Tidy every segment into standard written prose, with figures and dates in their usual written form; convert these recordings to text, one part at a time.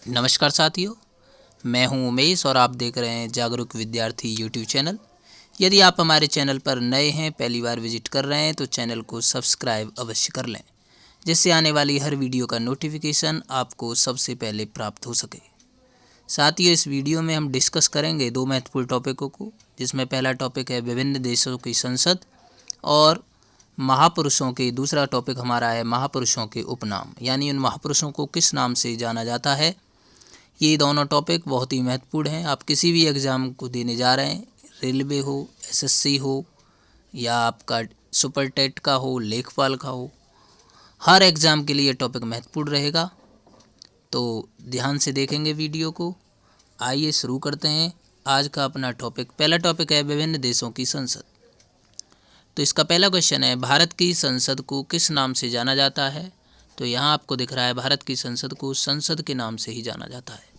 नमस्कार साथियों, मैं हूं उमेश और आप देख रहे हैं जागरूक विद्यार्थी यूट्यूब चैनल। यदि आप हमारे चैनल पर नए हैं, पहली बार विजिट कर रहे हैं तो चैनल को सब्सक्राइब अवश्य कर लें, जिससे आने वाली हर वीडियो का नोटिफिकेशन आपको सबसे पहले प्राप्त हो सके। साथियों, इस वीडियो में हम डिस्कस करेंगे दो महत्वपूर्ण टॉपिकों को, जिसमें पहला टॉपिक है विभिन्न देशों की संसद और महापुरुषों के। दूसरा टॉपिक हमारा है महापुरुषों के उपनाम, यानी उन महापुरुषों को किस नाम से जाना जाता है। ये दोनों टॉपिक बहुत ही महत्वपूर्ण हैं। आप किसी भी एग्ज़ाम को देने जा रहे हैं, रेलवे हो, एसएससी हो या आपका सुपर टेट का हो, लेखपाल का हो, हर एग्ज़ाम के लिए टॉपिक महत्वपूर्ण रहेगा। तो ध्यान से देखेंगे वीडियो को। आइए शुरू करते हैं आज का अपना टॉपिक। पहला टॉपिक है विभिन्न देशों की संसद। तो इसका पहला क्वेश्चन है, भारत की संसद को किस नाम से जाना जाता है। तो यहाँ आपको दिख रहा है भारत की संसद को संसद के नाम से ही जाना जाता है।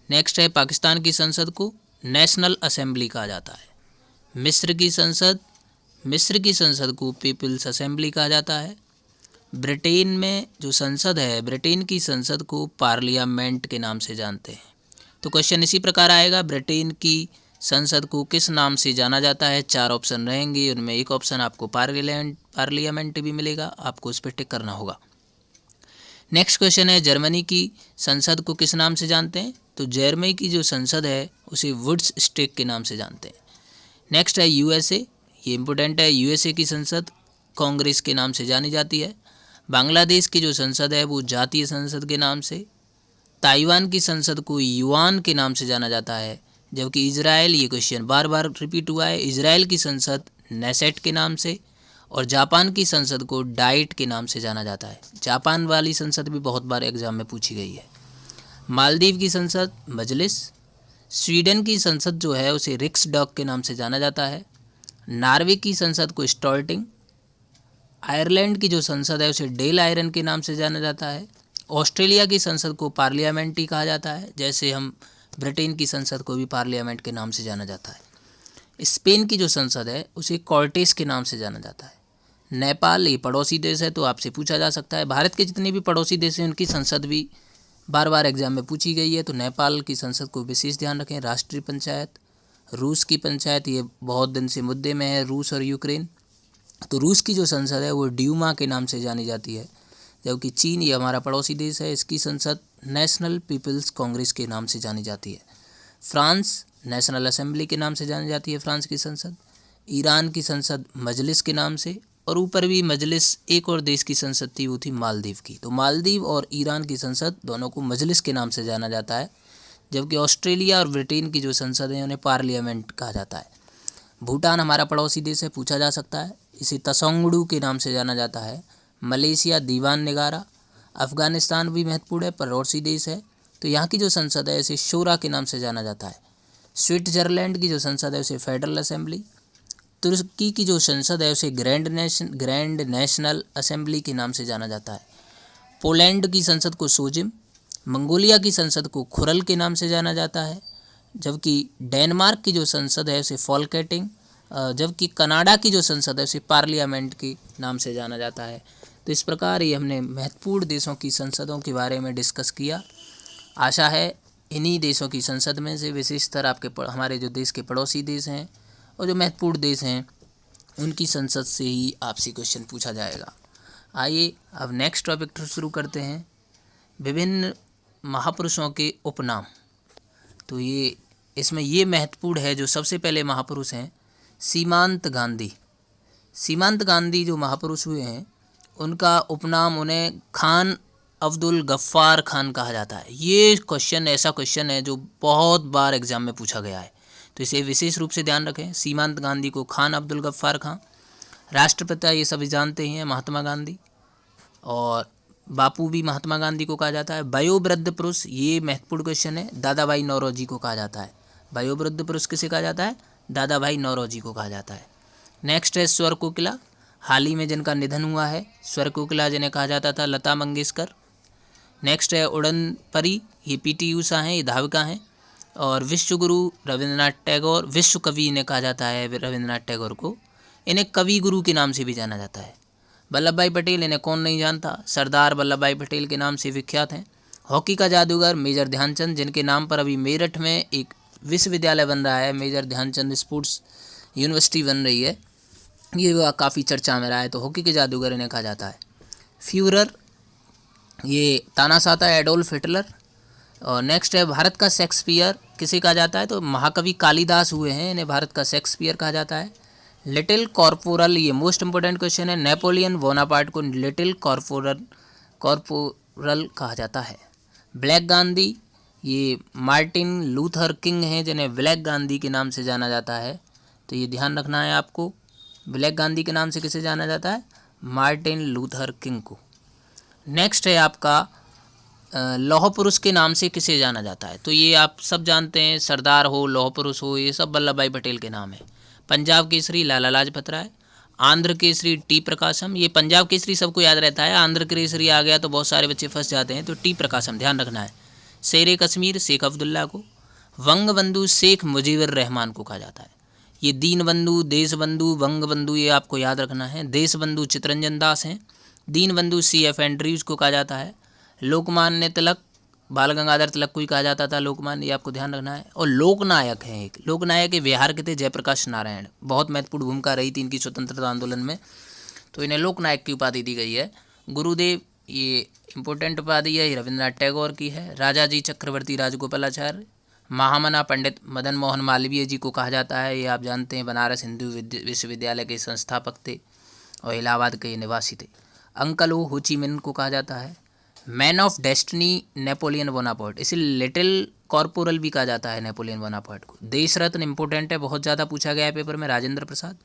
नेक्स्ट है, पाकिस्तान की संसद को नेशनल असेंबली कहा जाता है। मिस्र की संसद को पीपल्स असेंबली कहा जाता है। ब्रिटेन में जो संसद है, ब्रिटेन की संसद को पार्लियामेंट के नाम से जानते हैं। तो क्वेश्चन इसी प्रकार आएगा, ब्रिटेन की संसद को किस नाम से जाना जाता है। 4 ऑप्शन रहेंगे, उनमें एक ऑप्शन आपको पार्लियामेंट भी मिलेगा, आपको उस पर टिक करना होगा। नेक्स्ट क्वेश्चन है, जर्मनी की संसद को किस नाम से जानते हैं। तो जर्मनी की जो संसद है उसे वुड्स स्टेक के नाम से जानते हैं। नेक्स्ट है यूएसए, ये इम्पोर्टेंट है, यूएसए की संसद कांग्रेस के नाम से जानी जाती है। बांग्लादेश की जो संसद है वो जातीय संसद के नाम से। ताइवान की संसद को युआन के नाम से जाना जाता है। जबकि इजराइल, ये क्वेश्चन बार बार रिपीट हुआ है, इजराइल की संसद नेसेट के नाम से। और जापान की संसद को डाइट के नाम से जाना जाता है। जापान वाली संसद भी बहुत बार एग्जाम में पूछी गई है। मालदीव की संसद मजलिस। स्वीडन की संसद जो है उसे रिक्सडॉग के नाम से जाना जाता है। नॉर्वे की संसद को स्टॉल्टिंग। आयरलैंड की जो संसद है उसे डेल आयरन के नाम से जाना जाता है। ऑस्ट्रेलिया की संसद को पार्लियामेंट ही कहा जाता है, जैसे हम ब्रिटेन की संसद को भी पार्लियामेंट के नाम से जाना जाता है। स्पेन की जो संसद है उसे कॉर्टेस के नाम से जाना जाता है। नेपाल, ये पड़ोसी देश है तो आपसे पूछा जा सकता है। भारत के जितने भी पड़ोसी देश हैं उनकी संसद भी बार बार एग्जाम में पूछी गई है, तो नेपाल की संसद को विशेष ध्यान रखें। राष्ट्रीय पंचायत। रूस की पंचायत, ये बहुत दिन से मुद्दे में है, रूस और यूक्रेन। तो रूस की जो संसद है वो ड्यूमा के नाम से जानी जाती है। जबकि चीन, ये हमारा पड़ोसी देश है, इसकी संसद नेशनल पीपल्स कांग्रेस के नाम से जानी जाती है। फ्रांस, नेशनल असेंबली के नाम से जानी जाती है फ्रांस की संसद। ईरान की संसद मजलिस के नाम से। और ऊपर भी मजलिस, एक और देश की संसद थी, वो थी मालदीव की। तो मालदीव और ईरान की संसद दोनों को मजलिस के नाम से जाना जाता है। जबकि ऑस्ट्रेलिया और ब्रिटेन की जो संसद है उन्हें पार्लियामेंट कहा जाता है। भूटान हमारा पड़ोसी देश है, पूछा जा सकता है, इसे तसोंगडू के नाम से जाना जाता है। मलेशिया दीवान निगारा। अफ़गानिस्तान भी महत्वपूर्ण है, पड़ोसी देश है, तो यहाँ की जो संसद है इसे शोरा के नाम से जाना जाता है। स्विट्जरलैंड की जो संसद है उसे फेडरल असेंबली। तुर्की की जो संसद है उसे ग्रैंड नेशनल असेंबली के नाम से जाना जाता है। पोलैंड की संसद को सोजिम। मंगोलिया की संसद को खुरल के नाम से जाना जाता है। जबकि डेनमार्क की जो संसद है उसे फॉल्केटिंग। जबकि कनाडा की जो संसद है उसे पार्लियामेंट के नाम से जाना जाता है। तो इस प्रकार ये हमने महत्वपूर्ण देशों की संसदों के बारे में डिस्कस किया। आशा है इन्हीं देशों की संसद में से विशेषतर आपके हमारे जो देश के पड़ोसी देश हैं और जो महत्वपूर्ण देश हैं उनकी संसद से ही आपसे क्वेश्चन पूछा जाएगा। आइए अब नेक्स्ट टॉपिक शुरू करते हैं, विभिन्न महापुरुषों के उपनाम। तो ये इसमें ये महत्वपूर्ण है, जो सबसे पहले महापुरुष हैं सीमांत गांधी। सीमांत गांधी जो महापुरुष हुए हैं उनका उपनाम, उन्हें खान अब्दुल गफ्फार खान कहा जाता है। ये क्वेश्चन ऐसा क्वेश्चन है जो बहुत बार एग्जाम में पूछा गया है, तो इसे विशेष रूप से ध्यान रखें। सीमांत गांधी को खान अब्दुल गफ्फार खान। राष्ट्रपिता ये सभी जानते हैं, महात्मा गांधी, और बापू भी महात्मा गांधी को कहा जाता है। वयोवृद्ध पुरुष, ये महत्वपूर्ण क्वेश्चन है, दादा भाई नौरोजी को कहा जाता है। वयोवृद्ध पुरुष किसे कहा जाता है, दादा भाई नौरोजी को कहा जाता है। नेक्स्ट है स्वर कोकिला, हाल ही में जिनका निधन हुआ है, स्वर कोकिला जिन्हें कहा जाता था लता मंगेशकर। नेक्स्ट है उड़न परी, ये पीटी ऊषा हैं, ये धाविका हैं। और विश्वगुरु रविंद्रनाथ टैगोर, विश्व कवि इन्हें कहा जाता है रविंद्रनाथ टैगोर को, इन्हें कवि गुरु के नाम से भी जाना जाता है। वल्लभ भाई पटेल, इन्हें कौन नहीं जानता, सरदार वल्लभ भाई पटेल के नाम से विख्यात हैं। हॉकी का जादूगर मेजर ध्यानचंद, जिनके नाम पर अभी मेरठ में एक विश्वविद्यालय बन रहा है, मेजर ध्यानचंद स्पोर्ट्स यूनिवर्सिटी बन रही है, ये काफ़ी चर्चा में रहा है, तो हॉकी के जादूगर इन्हें कहा जाता है। फ्यूरर, ये तानाशाह था एडोल्फ हिटलर। और नेक्स्ट है भारत का शेक्सपियर, किसे कहा जाता है, तो महाकवि कालिदास हुए हैं, इन्हें भारत का शेक्सपियर कहा जाता है। लिटिल कॉर्पोरल, ये मोस्ट इंपोर्टेंट क्वेश्चन है, नेपोलियन बोनापार्ट को लिटिल कॉर्पोरल कहा जाता है। ब्लैक गांधी, ये मार्टिन लूथर किंग हैं, जिन्हें ब्लैक गांधी के नाम से जाना जाता है, तो ये ध्यान रखना है आपको। ब्लैक गांधी के नाम से किसे जाना जाता है, मार्टिन लूथर किंग को। नेक्स्ट है आपका लौह पुरुष के नाम से किसे जाना जाता है, तो ये आप सब जानते हैं, सरदार हो, लौह पुरुष हो, ये सब वल्लभ भाई पटेल के नाम है। पंजाब केसरी लाला लाजपत राय, आंध्र केसरी टी प्रकाशम, ये पंजाब केसरी सबको याद रहता है, आंध्र केसरी आ गया तो बहुत सारे बच्चे फंस जाते हैं, तो टी प्रकाशम ध्यान रखना है। शेर कश्मीर शेख अब्दुल्ला को। वंग बंधु शेख मुजीबुर रहमान को कहा जाता है। ये दीन बंधु, देश बंधु, वंग बंधु, ये आपको याद रखना है। देश बंधु चित्तरंजन दास हैं। दीन बंधु CF एंड्रयूज को कहा जाता है। लोकमान्य तिलक, बाल गंगाधर तिलक को ही कहा जाता था लोकमान्य, ये आपको ध्यान रखना है। और लोकनायक हैं, एक लोकनायक के बिहार के थे जयप्रकाश नारायण, बहुत महत्वपूर्ण भूमिका रही थी इनकी स्वतंत्रता आंदोलन में, तो इन्हें लोकनायक की उपाधि दी गई है। गुरुदेव, ये इंपोर्टेंट उपाधि है, रविंद्रनाथ टैगोर की है। राजाजी चक्रवर्ती राजगोपालाचार्य। महामना पंडित मदन मोहन मालवीय जी को कहा जाता है, ये आप जानते हैं, बनारस हिंदू विश्वविद्यालय के संस्थापक थे और इलाहाबाद के निवासी थे। अंकल ओ हो ची मिन्ह को कहा जाता है। Man of destiny Napoleon Bonaparte, इसे लिटिल कॉर्पोरल भी कहा जाता है नेपोलियन बोनापार्ट को। देश रत्न इंपोर्टेंट है, बहुत ज़्यादा पूछा गया है पेपर में, राजेंद्र प्रसाद।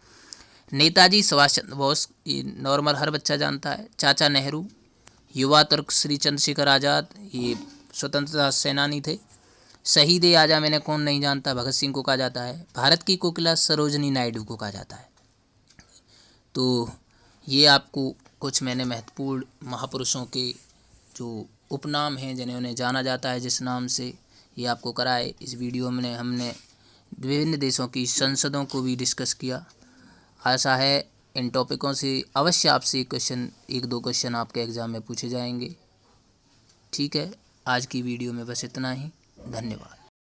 नेताजी सुभाष चंद्र बोस, ये नॉर्मल हर बच्चा जानता है। चाचा नेहरू। युवा तुर्क श्री चंद्रशेखर आज़ाद, ये स्वतंत्रता सेनानी थे। शहीद ए आज़म इन्हें कौन नहीं जानता, भगत सिंह को कहा जाता है। भारत की कोकिला सरोजनी नायडू को कहा जाता है। तो ये आपको कुछ मैंने महत्वपूर्ण महापुरुषों के जो उपनाम हैं, जिन्हें उन्हें जाना जाता है जिस नाम से, ये आपको कराए। इस वीडियो में हमने विभिन्न देशों की संसदों को भी डिस्कस किया। आशा है इन टॉपिकों से अवश्य आपसे एक दो क्वेश्चन आपके एग्ज़ाम में पूछे जाएंगे। ठीक है, आज की वीडियो में बस इतना ही। धन्यवाद।